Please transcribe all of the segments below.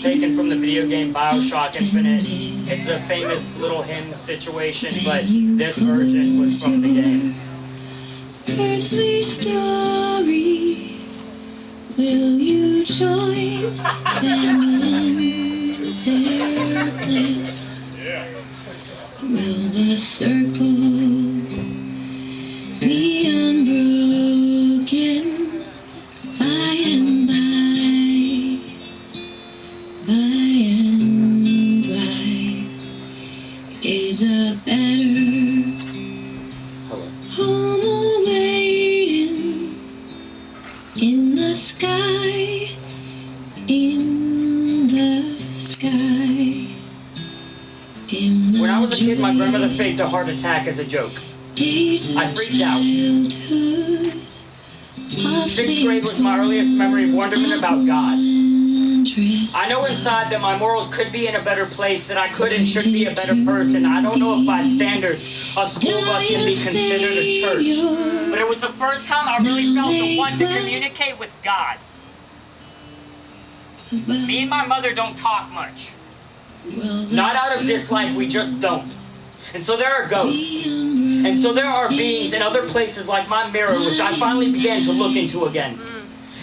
taken from the video game BioShock Infinite. It's a famous little hymn situation, but this version was from the game. Earthly story, will you join them in their bliss? Will the circle be unbroken by and by, by and by? Is a better home awaiting in the sky, in the sky. When I was a kid, my grandmother faked a heart attack as a joke. I freaked out. 6th grade was my earliest memory of wonderment about God. I know inside that my morals could be in a better place, that I could and should be a better person. I don't know if by standards a school bus can be considered a church. But it was the first time I really felt the want to communicate with God. Me and my mother don't talk much. Not out of dislike, we just don't. And so there are ghosts. And so there are beings in other places like my mirror, which I finally began to look into again.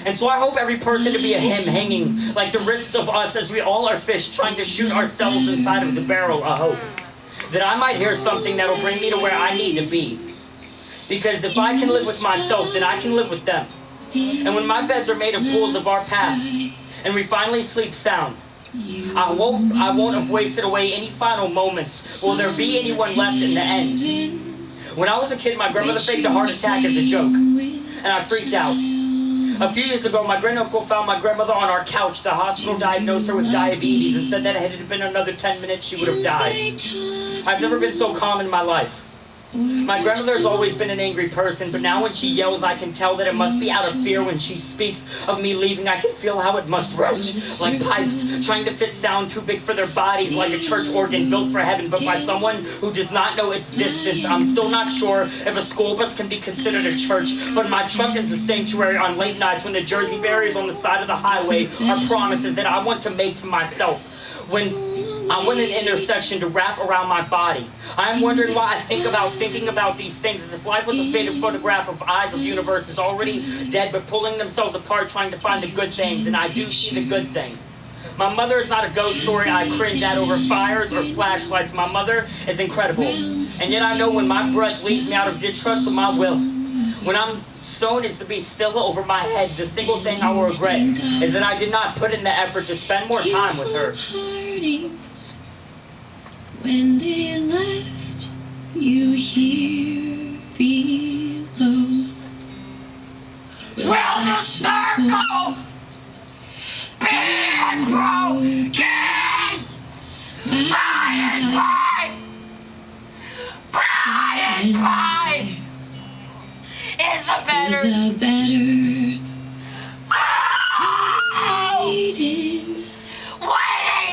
And so I hope every person to be a hymn hanging like the wrists of us as we all are fish trying to shoot ourselves inside of the barrel of hope. That I might hear something that'll bring me to where I need to be. Because if I can live with myself, then I can live with them. And when my beds are made of pools of our past, and we finally sleep sound, I won't have wasted away any final moments. Will there be anyone left in the end? When I was a kid, my grandmother faked a heart attack as a joke, and I freaked out. A few years ago, my granduncle found my grandmother on our couch. The hospital diagnosed her with diabetes and said that had it been another 10 minutes, she would have died. I've never been so calm in my life. My grandmother has always been an angry person, but now when she yells, I can tell that it must be out of fear. When she speaks of me leaving, I can feel how it must roach like pipes, trying to fit sound too big for their bodies, like a church organ built for heaven, but by someone who does not know its distance. I'm still not sure if a school bus can be considered a church, but my truck is a sanctuary on late nights when the Jersey barriers on the side of the highway are promises that I want to make to myself. When I want an intersection to wrap around my body. I'm wondering why I thinking about these things as if life was a faded photograph of eyes of universes already dead but pulling themselves apart trying to find the good things, and I do see the good things. My mother is not a ghost story I cringe at over fires or flashlights. My mother is incredible. And yet I know when my breath leaves me out of distrust of my will. When I'm stoned is to be still over my head. The single thing I will regret is that I did not put in the effort to spend more time with her. When they left you here below, will the circle be unbroken by and by, by and by, is a better waiting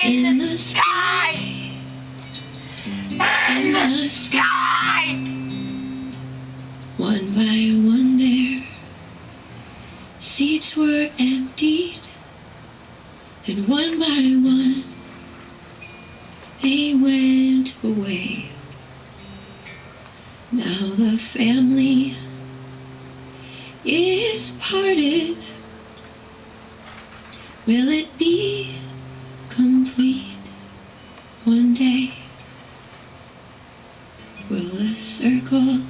in the sky. In the sky. One by one there, seats were emptied, and one by one they went away. Now the family is parted. Will it be complete one day? Will the circle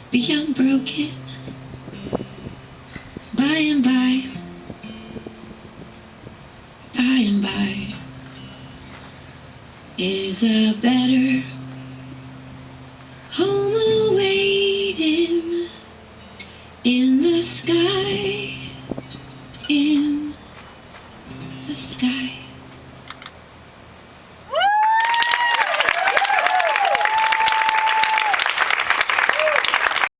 be unbroken by and by, by and by? Is a better home awaiting in the sky, in the sky?